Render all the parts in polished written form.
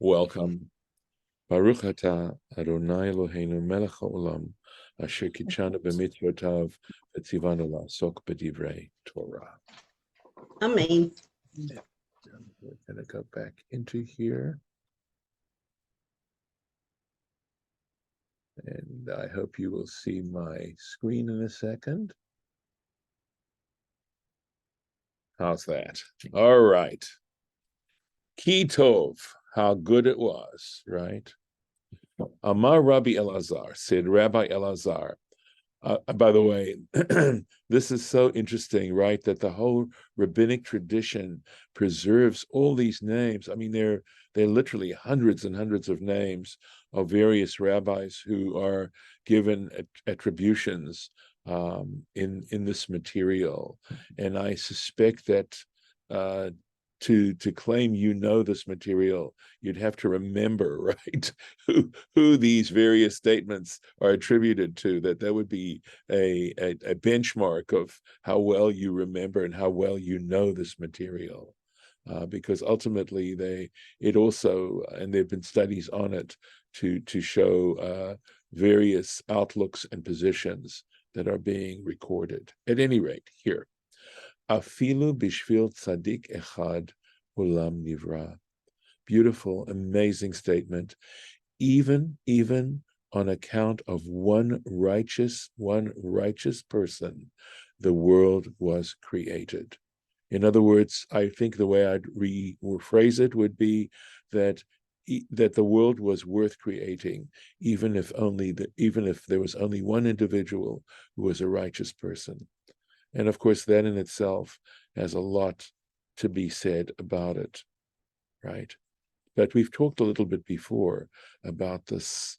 Welcome. Baruch atah Adonai Eloheinu melech haolam asher kitshanu b'mitzvotav v'tzivanu la'asok b'divrei Torah. Amen. We're going to go back into here. And I hope you will see my screen in a second. How's that? All right. Ki tov, how good it was, right? Amar Rabbi Elazar, said Rabbi Elazar. By the way, this is so interesting, right? That the whole rabbinic tradition preserves all these names. I mean, they're literally hundreds and hundreds of names of various rabbis who are given attributions in this material, and I suspect that to claim this material, you'd have to remember, right, who these various statements are attributed to. That would be a benchmark of how well you remember and how well you know this material. Because ultimately it also, and there have been studies on it to show various outlooks and positions that are being recorded. At any rate, here. Afilu bishvil tzadik echad ulam nivra. Beautiful, amazing statement. Even on account of one righteous person, the world was created. In other words, I think the way I'd rephrase it would be that the world was worth creating, even if there was only one individual who was a righteous person. And of course, that in itself has a lot to be said about it, right? But we've talked a little bit before about this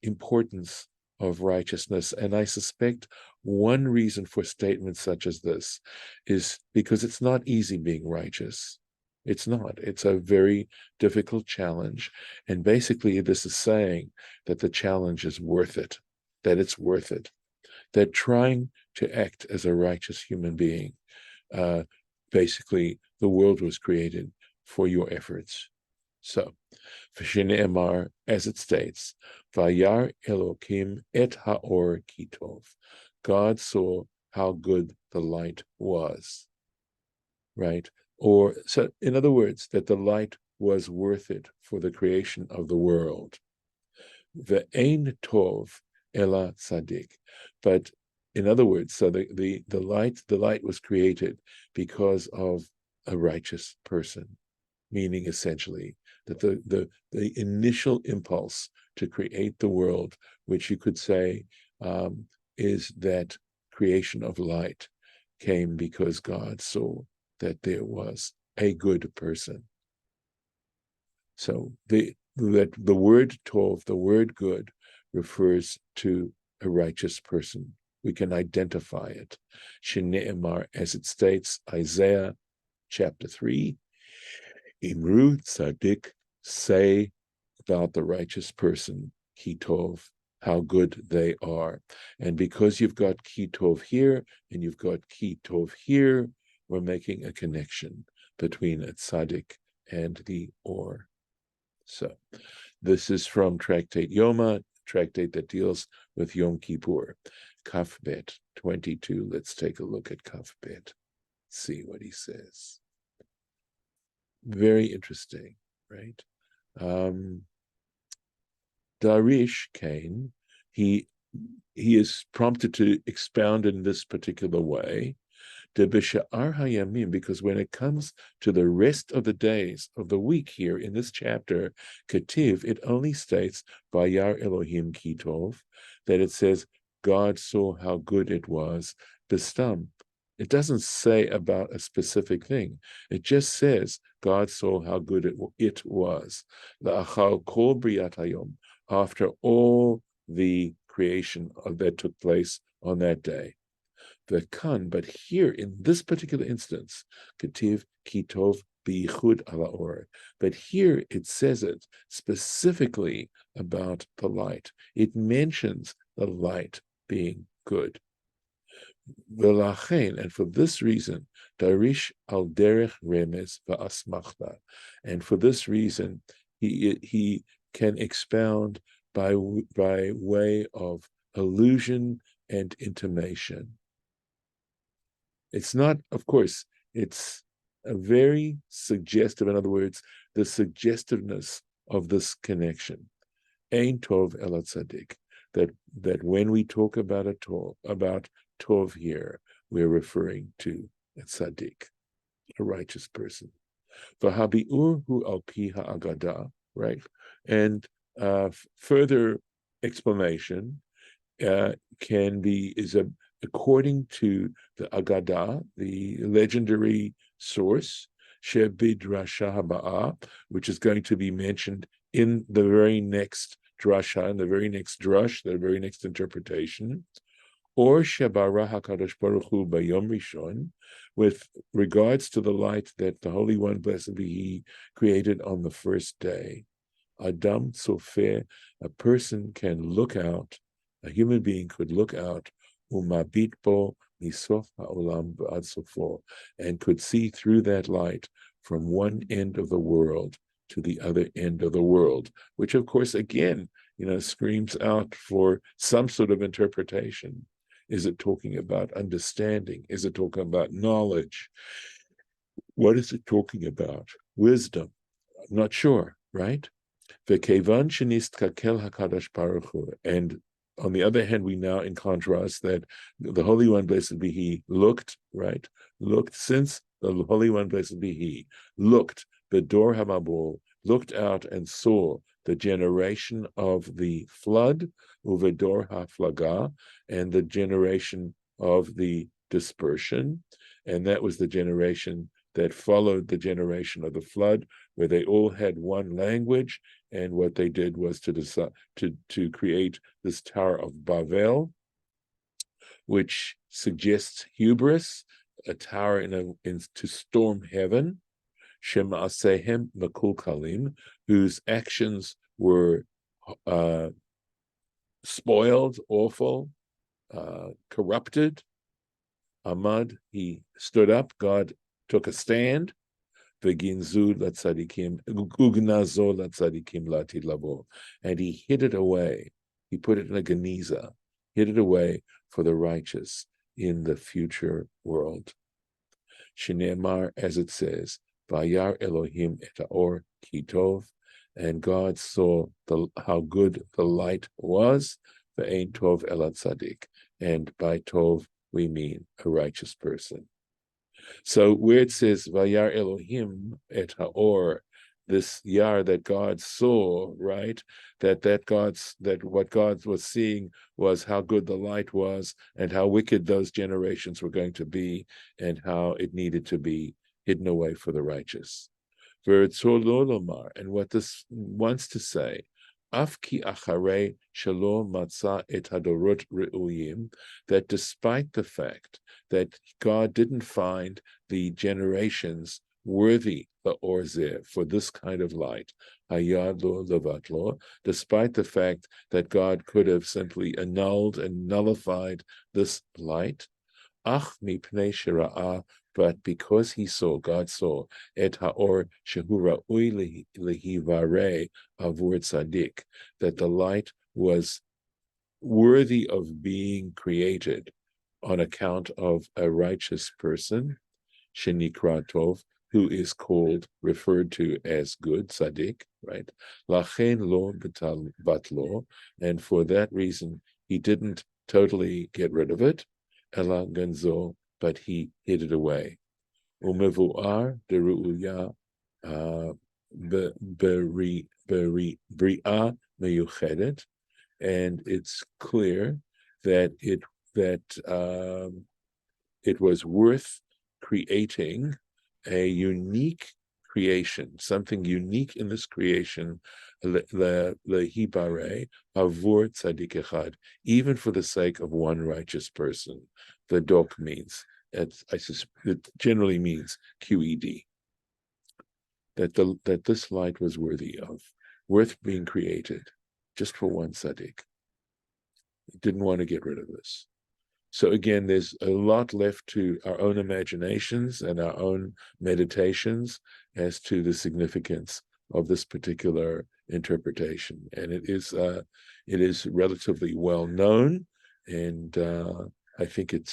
importance of righteousness. And I suspect one reason for statements such as this is because it's not easy being righteous. It's not. It's a very difficult challenge. And basically, this is saying that the challenge is worth it, that it's worth it, that trying to act as a righteous human being, basically, the world was created for your efforts. So, V'shene'emar, as it states, Vayar Elokim et haor kitov. God saw how good the light was, right? Or, so in other words, that the light was worth it for the creation of the world. Ve'ein tov ela tzadik. But in other words, so the light was created because of a righteous person, meaning essentially that the initial impulse to create the world, which you could say is that creation of light, came because God saw that there was a good person. So the word tov, the word good, refers to a righteous person. We can identify it. Shene'emar, as it states, Isaiah chapter 3, Imru Tzadik, say about the righteous person, Kitov, how good they are. And because you've got Kitov here and you've got Kitov here, we're making a connection between a Tzadik and the Or. So this is from Tractate Yoma, tractate that deals with Yom Kippur. Kaf Bet 22. Let's take a look at Kaf Bet. See what he says. Very interesting, right? Darish Kane, he is prompted to expound in this particular way, because when it comes to the rest of the days of the week here in this chapter, Ketiv, it only states Vayar Elohim Kitov, that it says God saw how good it was, Bistam. It doesn't say about a specific thing. It just says God saw how good it was. La'achal kol briyat hayom, after all the creation that took place on that day. The kan, but here in this particular instance, Ketiv Kitov biyichud ala or. But here it says it specifically about the light. It mentions the light being good. And for this reason, Darish al derech remes va'asmachta. And for this reason, He can expound by way of allusion and intimation. It's not, of course, it's a very suggestive, in other words, the suggestiveness of this connection. Ein tov el tzaddik. That when we talk about tov here, we're referring to a tzaddik, a righteous person. V'habi'ur hu al pi ha'agada, right? And further explanation is according to the Agadah, the legendary source, Shebidrasha Haba'ah, which is going to be mentioned in the very next drasha, in the very next drush, the very next interpretation, or Shebara HaKadosh Baruch Hu Bayom Rishon, with regards to the light that the Holy One, blessed be He, created on the first day. Adam Tzofeh, a person can look out, a human being could look out, umabit bo misof ha'olam v'ad sofo, and could see through that light from one end of the world to the other end of the world, which of course, again, screams out for some sort of interpretation. Is it talking about understanding? Is it talking about knowledge? What is it talking about? Wisdom? I'm not sure, right? And on the other hand, we now, in contrast, that the Holy One, blessed be He, looked, since the Holy One, blessed be He, looked, Bedor Hamabul, looked out and saw the generation of the flood, Uvedor HaFlaga, and the generation of the dispersion, and that was the generation that followed the generation of the flood, where they all had one language, and what they did was to decide to create this Tower of Babel, which suggests hubris, a tower to storm heaven. Shema'asehem Makulkalim, whose actions were spoiled, awful, corrupted. Ahmad, he stood up, God took a stand. Veginzu latzadikim, ugnazo latzadikim latid labo, and he hid it away. He put it in a geniza, hid it away for the righteous in the future world. Shneimar, as it says, Vayar Elohim et haor ki tov, and God saw how good the light was. Ve'ein tov el tzadik, and by tov we mean a righteous person. So where it says Vayar Elohim et haor, this yar that God saw, right? That what God was seeing was how good the light was, and how wicked those generations were going to be, and how it needed to be hidden away for the righteous. And what this wants to say, Afki acharei shelo matza et hadorot re'uyim, that despite the fact that God didn't find the generations worthy the orzeh for this kind of light, hayad lo levatlo, despite the fact that God could have simply annulled and nullified this light, ach mipnei shira'ah, but because God saw, et haor shehu ra'ui lehivarei avur tzaddik, that the light was worthy of being created on account of a righteous person, shenikra tov, who is referred to as good, tzaddik, right? Lachen lo batlo, and for that reason, he didn't totally get rid of it, ela ganzo, but he hid it away. Umevuar deru'uya bria meyuchedet, and it's clear that it was worth creating a unique creation, something unique in this creation, the hibare avur tzaddik echad, even for the sake of one righteous person. The dok means, it generally means QED, that this light was worth being created, just for one tzaddik. Didn't want to get rid of this. So again, there's a lot left to our own imaginations and our own meditations as to the significance of this particular interpretation, and it is relatively well known, and I think it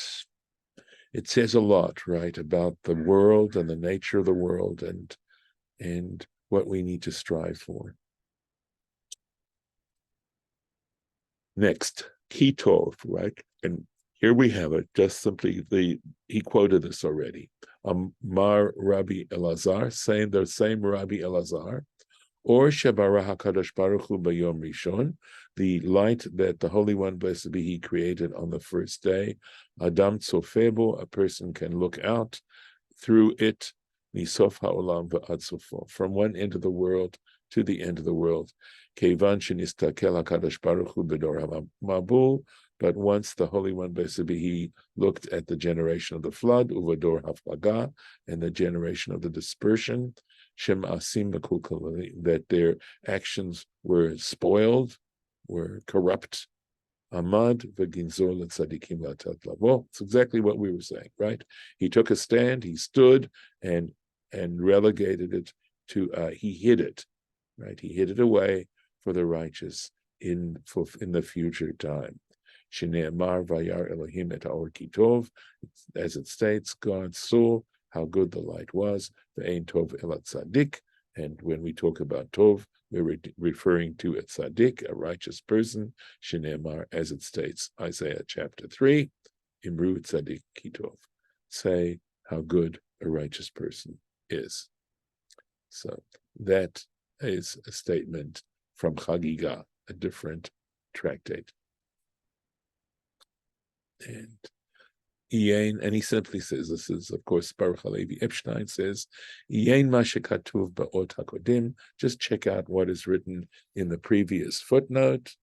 says a lot, right, about the world and the nature of the world, and what we need to strive for. Next, Kitov, right? And here we have it, just simply he quoted this already. Mar Rabbi Elazar, saying the same Rabbi Elazar, or Shebara HaKadosh Baruch Hu Bayom Rishon, the light that the Holy One, blessed be He, created on the first day. Adam Tzofebo, a person can look out through it, Misof HaOlam V'ad Sofo, from one end of the world to the end of the world. Kevan Shenistakel HaKadosh Baruch Hu B'dor HaMabul, but once the Holy One, blessed be He, looked at the generation of the flood, Uvador HaFlaga, and the generation of the dispersion, Shem Asim that their actions were spoiled, were corrupt. Amad v'ginzor l'tzadikim latat. Well, it's exactly what we were saying, right? He took a stand, he stood, and relegated it to he hid it, right? He hid it away for the righteous in the future time. Shne'emar vayar Elohim et haor kitov, as it states, God saw how good the light was. Ve'ein tov el tzadik, and when we talk about tov, we're referring to a tzaddik, a righteous person. Shne'emar, as it states, Isaiah chapter 3, Imru tzadik kitov, say how good a righteous person is. So that is a statement from Chagiga, a different tractate. And he simply says, this is, of course, Baruch Halevi Epstein says, just check out what is written in the previous footnote,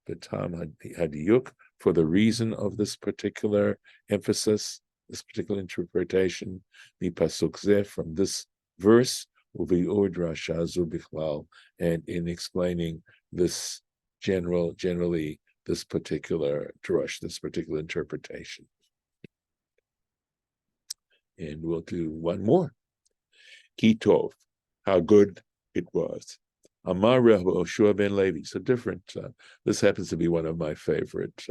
the Tam Hadiyuk, for the reason of this particular emphasis, this particular interpretation, the Pasuk Zeh, from this verse, and in explaining this generally, this particular drush, this particular interpretation. And we'll do one more. Kitov, how good it was. Amar Rabbi Yoshua ben Levi. So different. This happens to be one of my favorite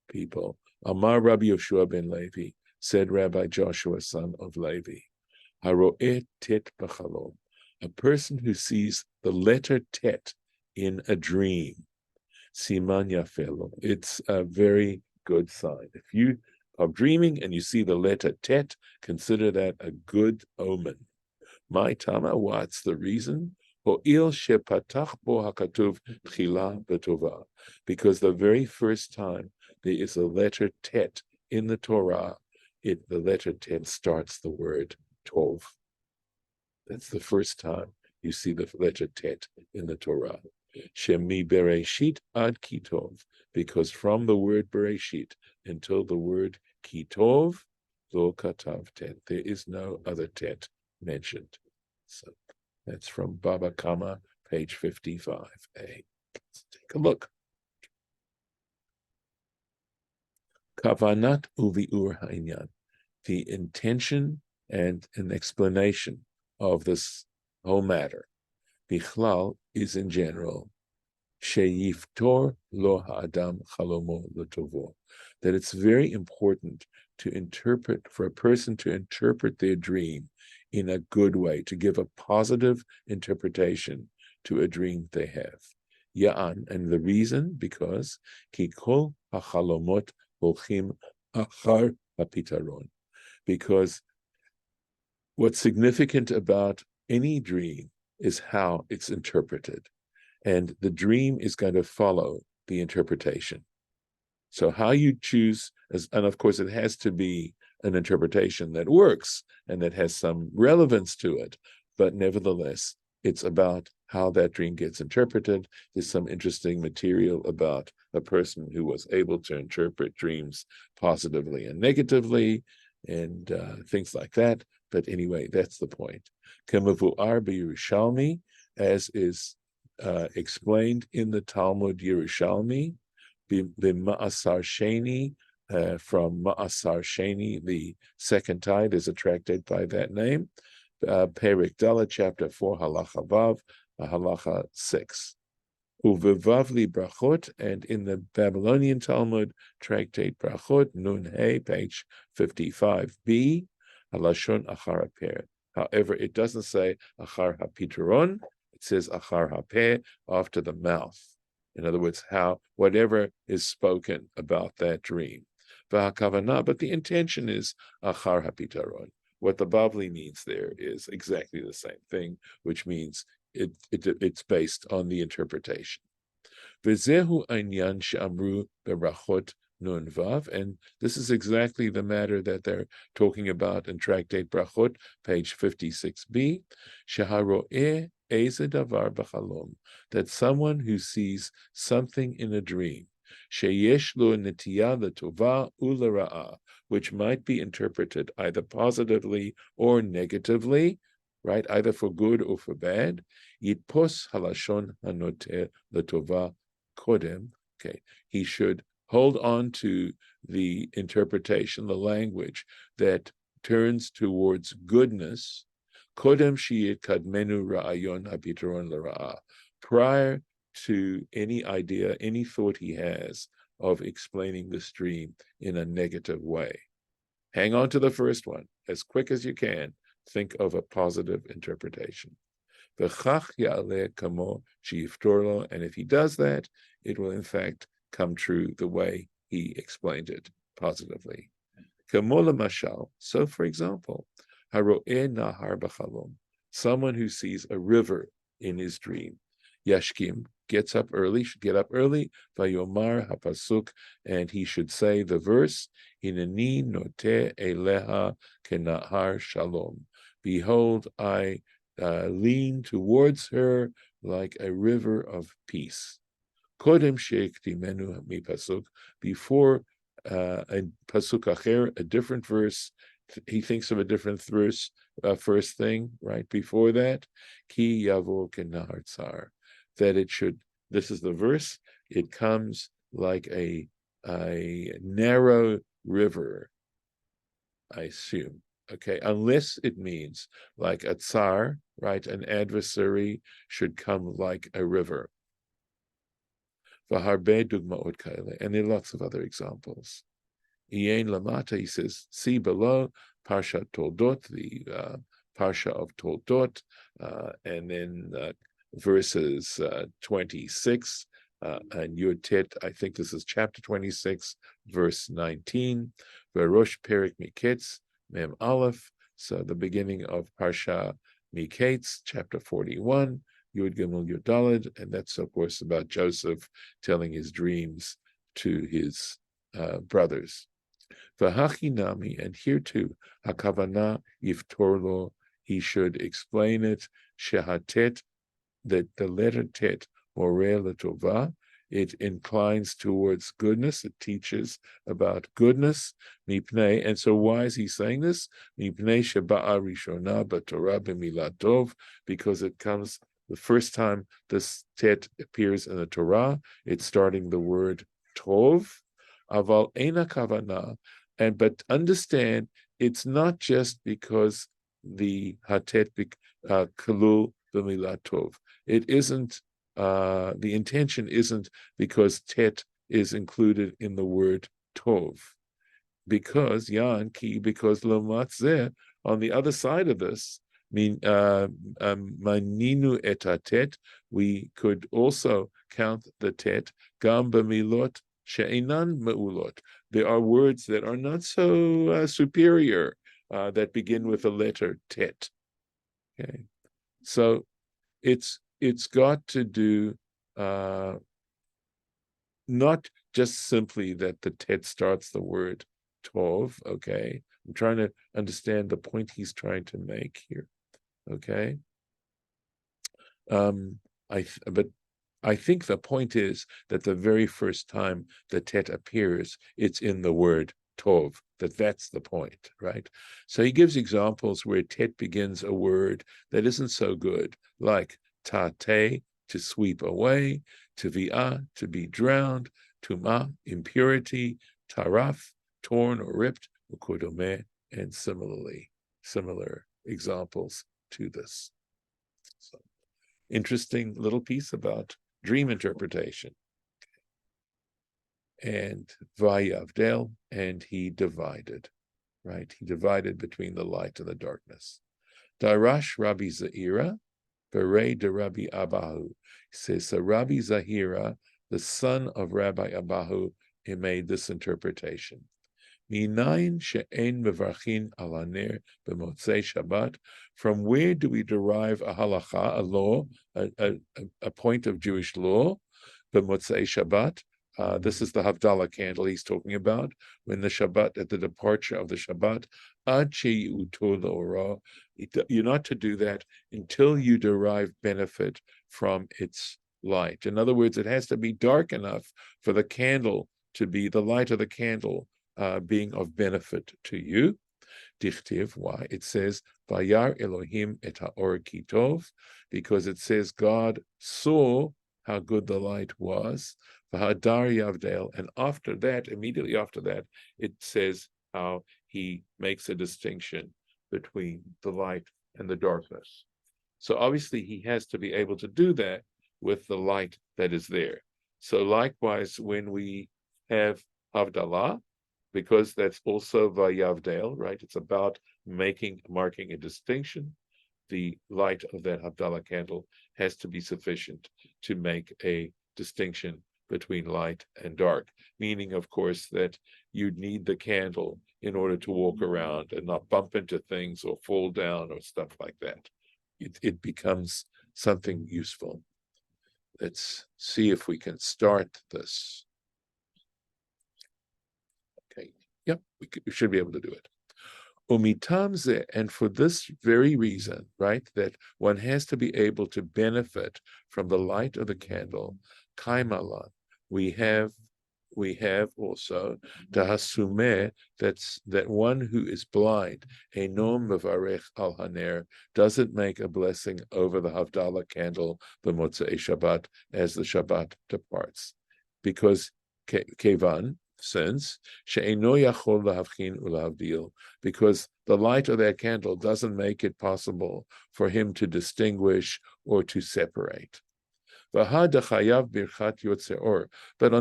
people. Amar Rabbi Yoshua ben Levi, said Rabbi Joshua, son of Levi, Haro'eh tet b'chalom, a person who sees the letter tet in a dream. Siman yafelo. It's a very good sign. If you are dreaming and you see the letter tet, consider that a good omen. My Tama, what's the reason? Because the very first time there is a letter tet in the Torah, the letter tet starts the word tov. That's the first time you see the letter tet in the Torah. Shemi bereshit ad kitov, because from the word bereshit until the word kitov, lo katav tet, there is no other tet mentioned. So that's from Baba Kama, page 55a. Let's take a look. Kavanat uviur ha'inyan, the intention and an explanation of this whole matter. Bichlal is in general, sheyiftor lo ha'adam chalomo l'tovo, that it's very important to interpret, for a person to interpret their dream in a good way, to give a positive interpretation to a dream they have. Ya'an, and the reason, because ki kol ha'chalomot holchim achar ha'pitaron, because what's significant about any dream is how it's interpreted. And the dream is going to follow the interpretation. So how you choose, and of course it has to be an interpretation that works and that has some relevance to it, but nevertheless, it's about how that dream gets interpreted. There's some interesting material about a person who was able to interpret dreams positively and negatively, and things like that. But anyway, that's the point. Kemavu'ar b'Yerushalmi, as is explained in the Talmud Yerushalmi, b'Ma'asar Sheni, from Ma'asar Sheni, the second tide, is a tractate by that name. Perik Dala, chapter 4, Halacha Vav, halacha 6. Uvevavli brachot, and in the Babylonian Talmud, tractate brachot, nun hey, page 55b, halashon achar hapeh. However, it doesn't say achar hapitron, it says achar hapeh, after the mouth. In other words, whatever is spoken about that dream. V'hakavana, but the intention is achar hapitaron. What the Bavli means there is exactly the same thing, which means it's based on the interpretation. V'zehu einyan she'amru berachot nun vav, and this is exactly the matter that they're talking about in Tractate Brachot, page 56b. Sheharo'eh eze davar b'chalom, that someone who sees something in a dream, sheyesh lo netiyah letova u'lera'ah, which might be interpreted either positively or negatively, right, either for good or for bad, yitpos halashon hanoteh letova kodem, okay, he should hold on to the interpretation, the language that turns towards goodness, kodem shiyit kadmenu ra'ayon hapitron l'ra'ah, prior to any idea, any thought he has of explaining this dream in a negative way. Hang on to the first one as quick as you can. Think of a positive interpretation. And if he does that, it will in fact come true the way he explained it positively. So, for example, someone who sees a river in his dream, Yashkim gets up early, should get up early, Vayomar hapasuk, and he should say the verse, Hineni note eleha kenahar shalom. Behold, I lean towards her like a river of peace. Kodem sheikdimenu mi pasuk, before a pasuk acher, a different verse, he thinks of a different verse, first thing, right before that, ki yavo kenahar tsar, that it should, this is the verse, it comes like a narrow river, I assume. Okay, unless it means like a tsar, right? An adversary should come like a river. V'harbe dugmaot kaile, and there are lots of other examples. Ien lamata, he says, see below, Parsha Toldot, the Parsha of Toldot, and then verses 26 and Yud Tet, I think this is chapter 26, verse 19. Verosh Perik Miketz, Mem Aleph, so the beginning of Parsha Miketz, chapter 41, Yud Gimel Yud Daled, and that's of course about Joseph telling his dreams to his brothers. V'hachinami, and here too, hakavana yiftorlo, he should explain it, shehatet, that the letter tet, moreh letova, it inclines towards goodness, it teaches about goodness, mipnei, and so why is he saying this? Mipnei sheba'a rishona b'torah b'milat tov, because it comes, the first time this tet appears in the Torah, it's starting the word tov, aval ena kavana, but understand, it's not just because the hatet kalul b'milat tov. It isn't, the intention isn't because tet is included in the word tov. Because, yan ki, because lo matzeh, on the other side of this, maninu etatet, we could also count the tet, gam b'milot she'enan me'ulot. There are words that are not so superior that begin with the letter tet. Okay, so it's got to do not just simply that the tet starts the word tov. Okay, I'm trying to understand the point he's trying to make here. Okay, but I think the point is that the very first time the tet appears, it's in the word tov, that's the point, right? So he gives examples where tet begins a word that isn't so good, like tate, to sweep away, tevi'ah, to be drowned, tumah, impurity, taraf, torn or ripped, ukodome, and similar examples to this. So interesting little piece about dream interpretation. And Vayavdel, and he divided, right? He divided between the light and the darkness. Darash Rabbi Zahira, Berei de Rabbi Abahu. He says, so Rabbi Zahira, the son of Rabbi Abahu, he made this interpretation. Minayin she'en mevarchin al haner b'motzei Shabbat. From where do we derive a halacha, a law, a point of Jewish law, b'motzei Shabbat? This is the Havdalah candle he's talking about. When the Shabbat, at the departure of the Shabbat, ad she'uto l'ora, you're not to do that until you derive benefit from its light. In other words, it has to be dark enough for the candle to be, the light of the candle being of benefit to you. Dichtiv, why? It says, Vayar Elohim et ha'or ki tov, because it says God saw how good the light was. V'hadar yavdel, and after that, immediately after that, it says how he makes a distinction between the light and the darkness. So obviously he has to be able to do that with the light that is there. So likewise, when we have Havdalah, because that's also Vayavdel, right? It's about marking a distinction. The light of that Havdalah candle has to be sufficient to make a distinction between light and dark, meaning, of course, that you'd need the candle in order to walk around and not bump into things or fall down or stuff like that. It becomes something useful. Let's see if we can start this. Okay, yep, we should be able to do it. Umitamze, and for this very reason, right, that one has to be able to benefit from the light of the candle, kaimalan, we have also tahasumeh, that one who is blind, enom mevarech al haner, doesn't make a blessing over the Havdalah candle, the Motzei Shabbat, as the Shabbat departs, because kevan, since she'eno yachol lahavchin ulavdil, because the light of that candle doesn't make it possible for him to distinguish or to separate. But on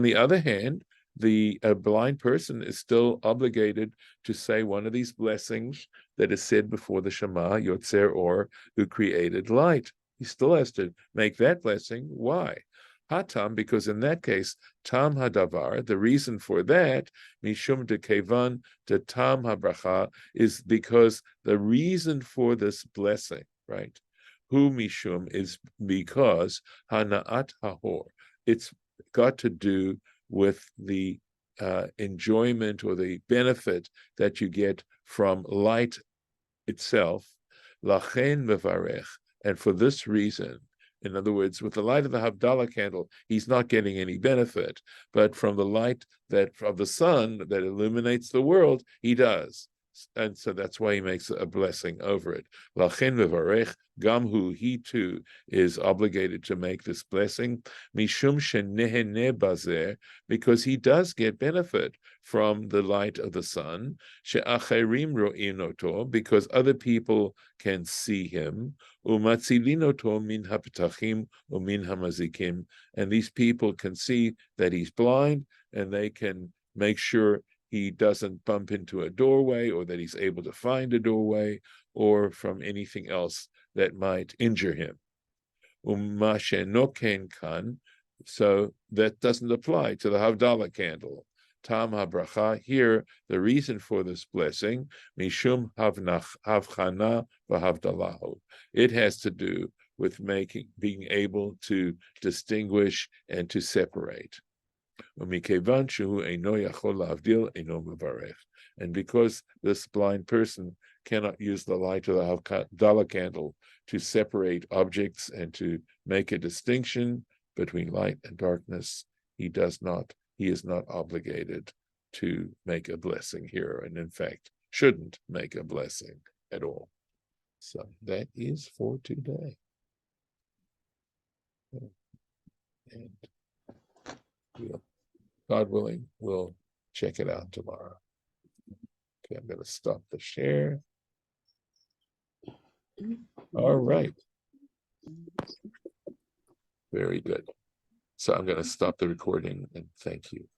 the other hand, the blind person is still obligated to say one of these blessings that is said before the Shema, Yotzer Or, who created light. He still has to make that blessing. Why? Hatam, because in that case, tam hadavar, the reason for that, mishum de kevan de tam habracha, is because the reason for this blessing, right? Hu mishum is because hanaat hahor. It's got to do with the enjoyment or the benefit that you get from light itself. Lachen mevarech, and for this reason, in other words, with the light of the Havdalah candle, he's not getting any benefit, but from the light of the sun that illuminates the world, he does. And so that's why he makes a blessing over it. Lachen mevarech, gamhu, he too is obligated to make this blessing. Mishum shenehene bazeh, because he does get benefit from the light of the sun. She'acherim ro'in oto, because other people can see him. Umatzilin oto min hapetachim umin hamazikim, and these people can see that he's blind, and they can make sure he doesn't bump into a doorway, or that he's able to find a doorway, or from anything else that might injure him. Kan, so that doesn't apply to the Havdalah candle. Tam habracha, here the reason for this blessing, mishum havchana v'havdalahu. It has to do with being able to distinguish and to separate. And because this blind person cannot use the light of the Havdalah candle to separate objects and to make a distinction between light and darkness, he is not obligated to make a blessing here, and in fact shouldn't make a blessing at all. So that is for today. And God willing, we'll check it out tomorrow. Okay, I'm going to stop the share. All right. Very good. So I'm going to stop the recording and thank you.